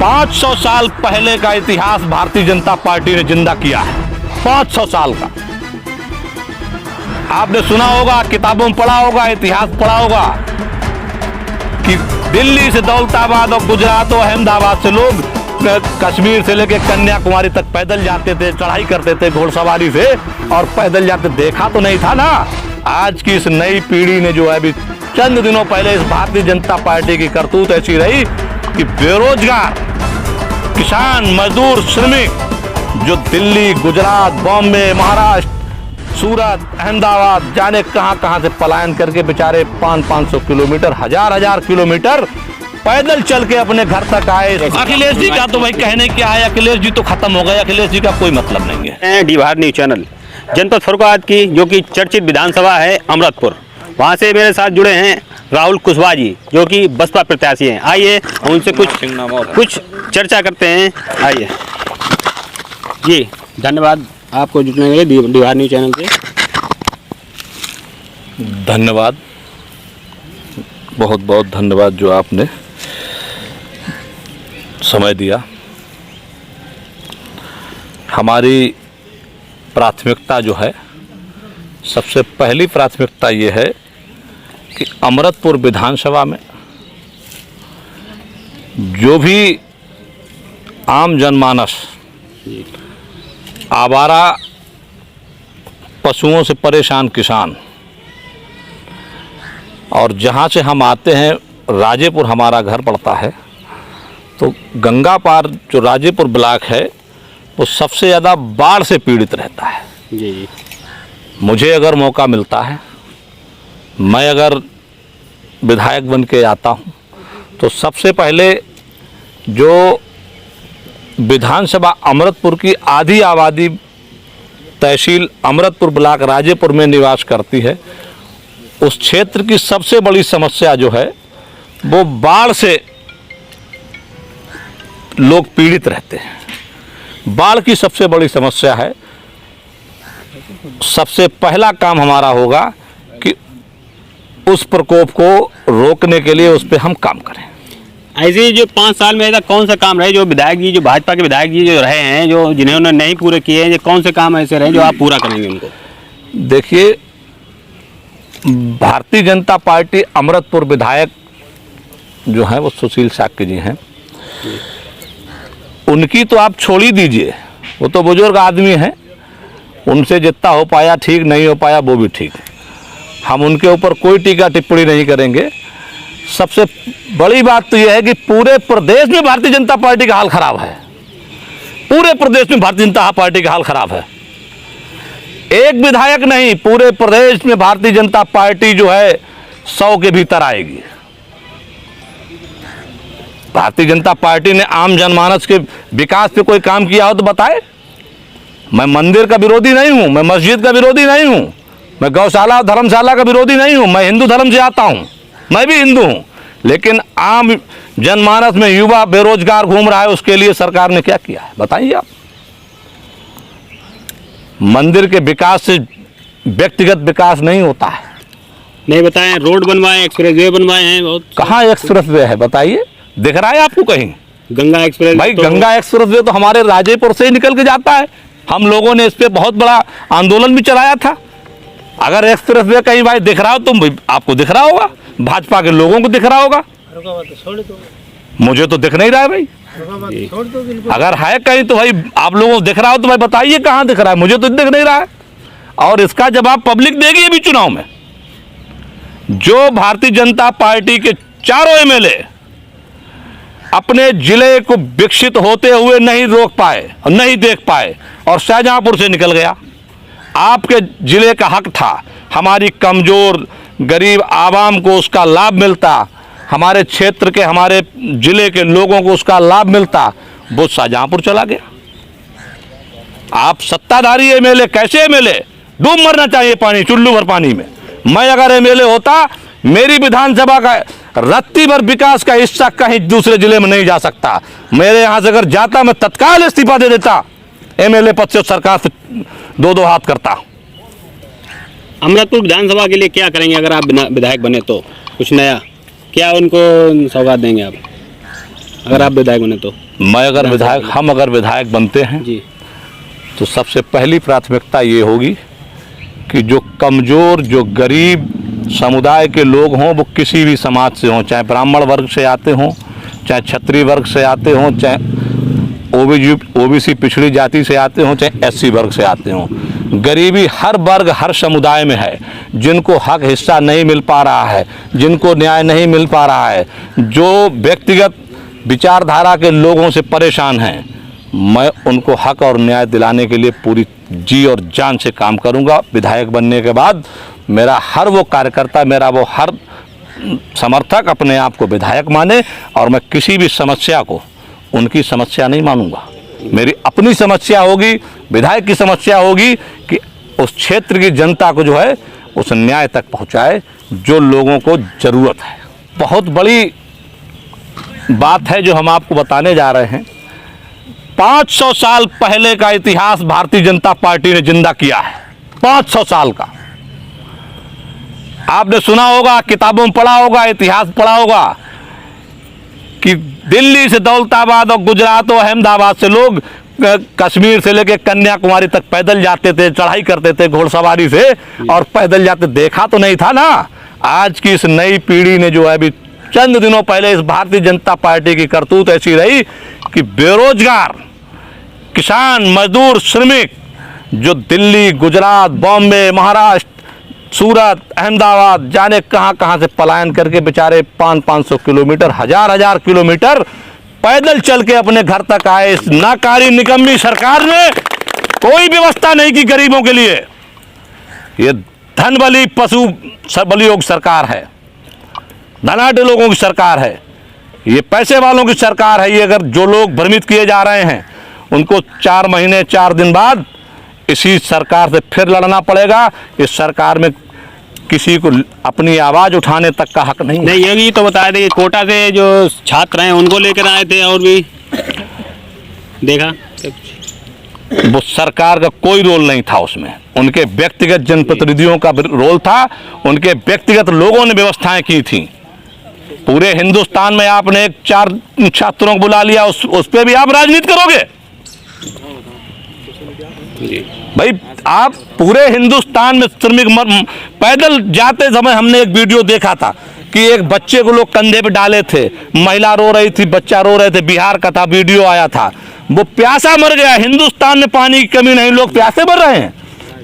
500 साल पहले का इतिहास भारतीय जनता पार्टी ने जिंदा किया है। 500 साल का आपने सुना होगा, किताबों में पढ़ा होगा, इतिहास पढ़ा होगा कि दिल्ली से दौलताबाद और गुजरात और अहमदाबाद से लोग कश्मीर से लेकर कन्याकुमारी तक पैदल जाते थे, चढ़ाई करते थे घोड़सवारी से और पैदल जाते। देखा तो नहीं था ना। आज की इस नई पीढ़ी ने जो है अभी चंद दिनों पहले इस भारतीय जनता पार्टी की करतूत ऐसी रही कि बेरोजगार किसान, मजदूर, श्रमिक जो दिल्ली, गुजरात, बॉम्बे, महाराष्ट्र, सूरत, अहमदाबाद जाने कहां से पलायन करके बेचारे 500 किलोमीटर, हजार किलोमीटर पैदल चल के अपने घर तक आए। अखिलेश जी का तो भाई कहने क्या है, अखिलेश जी तो खत्म हो गए, अखिलेश जी का कोई मतलब नहीं है। डी भारत न्यूज चैनल जनपद फर्रुखाबाद की जो कि चर्चित विधानसभा है अमृतपुर, वहाँ से मेरे साथ जुड़े हैं राहुल कुशवाहा जी जो कि बसपा प्रत्याशी हैं। आइए उनसे कुछ चर्चा करते हैं। आइए जी, धन्यवाद आपको जुड़ने के लिए डी भारत न्यूज चैनल से। धन्यवाद, बहुत बहुत धन्यवाद जो आपने समय दिया। हमारी प्राथमिकता जो है, सबसे पहली प्राथमिकता ये है कि अमृतपुर विधानसभा में जो भी आम जनमानस आवारा पशुओं से परेशान किसान, और जहाँ से हम आते हैं राजेपुर हमारा घर पड़ता है, तो गंगा पार जो राजेपुर ब्लॉक है वो सबसे ज़्यादा बाढ़ से पीड़ित रहता है जी। मुझे अगर मौका मिलता है, मैं अगर विधायक बन के आता हूँ, तो सबसे पहले जो विधानसभा अमृतपुर की आधी आबादी तहसील अमृतपुर ब्लॉक राजेपुर में निवास करती है, उस क्षेत्र की सबसे बड़ी समस्या जो है वो बाढ़ से लोग पीड़ित रहते हैं। बाढ़ की सबसे बड़ी समस्या है। सबसे पहला काम हमारा होगा कि उस प्रकोप को रोकने के लिए उस पर हम काम करें। ऐसे जो 5 साल में ऐसा कौन सा काम रहे जो विधायक जी, जो भाजपा के विधायक जी जो रहे हैं, जो जिन्होंने नहीं पूरे किए हैं, जो कौन से काम ऐसे रहे जो आप पूरा करेंगे उनको? देखिए, भारतीय जनता पार्टी अमृतपुर विधायक जो हैं वो सुशील साक्य जी हैं। उनकी तो आप छोड़ ही दीजिए, वो तो बुजुर्ग आदमी हैं, उनसे जितना हो पाया ठीक, नहीं हो पाया वो भी ठीक। हम उनके ऊपर कोई टीका टिप्पणी नहीं करेंगे। सबसे बड़ी बात तो यह है कि पूरे प्रदेश में भारतीय जनता पार्टी का हाल खराब है। पूरे प्रदेश में भारतीय जनता पार्टी का हाल खराब है। एक विधायक नहीं, पूरे प्रदेश में भारतीय जनता पार्टी जो है 100 के भीतर आएगी। भारतीय जनता पार्टी ने आम जनमानस के विकास पे कोई काम किया हो तो बताए। मैं मंदिर का विरोधी नहीं हूं, मैं मस्जिद का विरोधी नहीं हूं, मैं गौशाला धर्मशाला का विरोधी नहीं हूं, मैं हिंदू धर्म से आता हूं, मैं भी हिंदू हूं। लेकिन आम जनमानस में युवा बेरोजगार घूम रहा है, उसके लिए सरकार ने क्या किया है बताइए आप। मंदिर के विकास से व्यक्तिगत विकास नहीं होता है। नहीं बताएं, रोड बनवाए, एक्सप्रेसवे बनवाए हैं बहुत। कहाँ एक्सप्रेसवे है बताइए, दिख रहा है आपको कहीं? गंगा एक्सप्रेस भाई, गंगा एक्सप्रेसवे तो हमारे राजेपुर से ही निकल के जाता है। हम लोगों ने इस पे बहुत बड़ा आंदोलन भी चलाया था। अगर एक्सप्रेसवे कहीं भाई दिख रहा हो तो आपको दिख रहा होगा, भाजपा के लोगों को दिख रहा होगा, मुझे तो दिख नहीं रहा है भाई। अगर है कहीं तो भाई आप लोगों को दिख रहा हो तो भाई बताइए कहाँ दिख रहा है, मुझे तो दिख नहीं रहा है। और इसका जवाब पब्लिक देगी अभी चुनाव में। जो भारतीय जनता पार्टी के चारों एमएलए अपने जिले को विकसित होते हुए नहीं रोक पाए और नहीं देख पाए और शाहजहांपुर से निकल गया। आपके जिले का हक था, हमारी कमजोर गरीब आवाम को उसका लाभ मिलता, हमारे क्षेत्र के हमारे जिले के लोगों को उसका लाभ मिलता, वो शाहजहांपुर चला गया। आप सत्ताधारी एमएलए, कैसे एमएलए? डूब मरना चाहिए पानी, चुल्लू भर पानी में। मैं अगर एमएलए होता, मेरी विधानसभा का रत्ती भर विकास का हिस्सा कहीं दूसरे जिले में नहीं जा सकता। मेरे यहाँ से अगर जाता, मैं तत्काल इस्तीफा दे देता, एमएलए पद से सरकार से 2-2 हाथ करता। अमृतपुर विधानसभा के लिए क्या करेंगे अगर आप विधायक बने तो? कुछ नया क्या उनको सौगात देंगे आप? अगर आप विधायक बने तो? मैं अगर विधायक, हम अगर विधायक बनते हैं जी, तो सबसे पहली प्राथमिकता ये होगी कि जो कमज़ोर, जो गरीब समुदाय के लोग हों, वो किसी भी समाज से हों, चाहे ब्राह्मण वर्ग से आते हों, चाहे क्षत्रिय वर्ग से आते हों, चाहे ओबीसी पिछड़ी जाति से आते हों, चाहे एससी वर्ग से आते हों। गरीबी हर वर्ग, हर समुदाय में है। जिनको हक हिस्सा नहीं मिल पा रहा है, जिनको न्याय नहीं मिल पा रहा है, जो व्यक्तिगत विचारधारा के लोगों से परेशान हैं, मैं उनको हक और न्याय दिलाने के लिए पूरी जी और जान से काम करूंगा। विधायक बनने के बाद मेरा हर वो कार्यकर्ता, मेरा वो हर समर्थक अपने आप को विधायक माने, और मैं किसी भी समस्या को उनकी समस्या नहीं मानूंगा। मेरी अपनी समस्या होगी, विधायक की समस्या होगी कि उस क्षेत्र की जनता को जो है उस न्याय तक पहुंचाए जो लोगों को ज़रूरत है। बहुत बड़ी बात है जो हम आपको बताने जा रहे हैं। 500 साल पहले का इतिहास भारतीय जनता पार्टी ने जिंदा किया है। 500 साल का आपने सुना होगा, किताबों में पढ़ा होगा, इतिहास पढ़ा होगा कि दिल्ली से दौलताबाद और गुजरात और अहमदाबाद से लोग कश्मीर से लेकर कन्याकुमारी तक पैदल जाते थे, चढ़ाई करते थे घोड़सवारी से, और पैदल जाते। देखा तो नहीं था ना। आज की इस नई पीढ़ी ने जो है, अभी चंद दिनों पहले इस भारतीय जनता पार्टी की करतूत ऐसी रही कि बेरोजगार किसान, मजदूर, श्रमिक जो दिल्ली, गुजरात, बॉम्बे, महाराष्ट्र, सूरत, अहमदाबाद जाने कहाँ से पलायन करके बेचारे 500-500 किलोमीटर, हजार किलोमीटर पैदल चल के अपने घर तक आए। इस नाकारी निकम्मी सरकार ने कोई व्यवस्था नहीं की गरीबों के लिए। ये धन बली पशु बलियोग सरकार है, धनाढ़ लोगों की सरकार है, ये पैसे वालों की सरकार है। ये अगर जो लोग भ्रमित किए जा रहे हैं उनको 4 महीने 4 दिन बाद इसी सरकार से फिर लड़ना पड़ेगा। इस सरकार में किसी को अपनी आवाज़ उठाने तक का हक नहीं है। नहीं, ये तो बता दें, कोटा से जो छात्र हैं उनको लेकर आए थे, और भी देखा वो सरकार का कोई रोल नहीं था उसमें। उनके व्यक्तिगत जनप्रतिनिधियों का रोल था, उनके व्यक्तिगत लोगों ने व्यवस्थाएं की थी। पूरे हिंदुस्तान में आपने 4 छात्रों को बुला लिया, उस पर भी आप राजनीति करोगे भाई? आप पूरे हिंदुस्तान में श्रमिक पैदल जाते समय हमने एक वीडियो देखा था कि एक बच्चे को लोग कंधे पे डाले थे, महिला रो रही थी, बच्चा रो रहे थे, बिहार का था, वीडियो आया था। वो प्यासा मर गया। हिंदुस्तान में पानी की कमी नहीं, लोग प्यासे मर रहे हैं।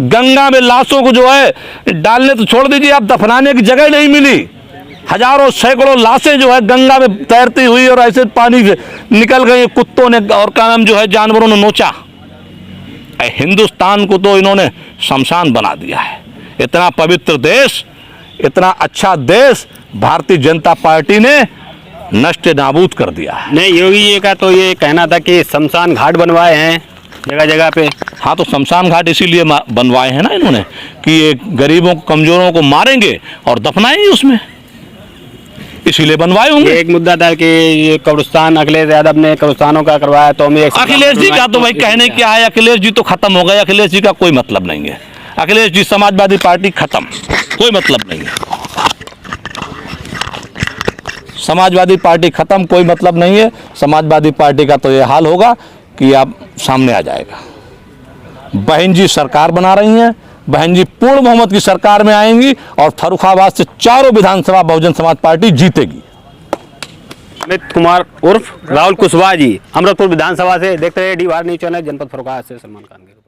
गंगा में लाशों को जो है डालने तो छोड़ दीजिए, आप दफनाने की जगह नहीं मिली। हजारों सैकड़ों लाशें जो है गंगा में तैरती हुई और ऐसे पानी से निकल गई। कुत्तों ने और क्या नाम जो है जानवरों ने नोचा। हिंदुस्तान को तो इन्होंने शमशान बना दिया है। इतना पवित्र देश, इतना अच्छा देश भारतीय जनता पार्टी ने नष्ट नाबूद कर दिया है। नहीं, योगी जी का तो ये कहना था कि शमशान घाट बनवाए हैं जगह जगह पे। हाँ, तो शमशान घाट इसीलिए बनवाए हैं ना इन्होंने कि ये गरीबों को, कमजोरों को मारेंगे और दफनाएंगे उसमें, इसीलिए बनवाए होंगे। एक मुद्दा था कि ये कब्रिस्तान अखिलेश यादव ने कब्रिस्तानों का करवाया, तो हमें अखिलेश जी का तो भाई कहने क्या है, अखिलेश जी तो खत्म हो गए। अखिलेश जी का कोई मतलब नहीं है। अखिलेश जी, समाजवादी पार्टी खत्म, कोई मतलब नहीं है। समाजवादी पार्टी खत्म, कोई मतलब नहीं है। समाजवादी पार्टी का तो ये हाल होगा कि आप सामने आ जाएगा। बहन जी सरकार बना रही हैं, बहन जी पूर्ण बहुमत की सरकार में आएंगी और फर्रुखाबाद से चारों विधानसभा बहुजन समाज पार्टी जीतेगी। अमित कुमार उर्फ राहुल कुशवाहा जी, अमृतपुर विधानसभा से। देखते रहिए डी भारत न्यूज़ चैनल, जनपद फर्रुखाबाद से सलमान खान के।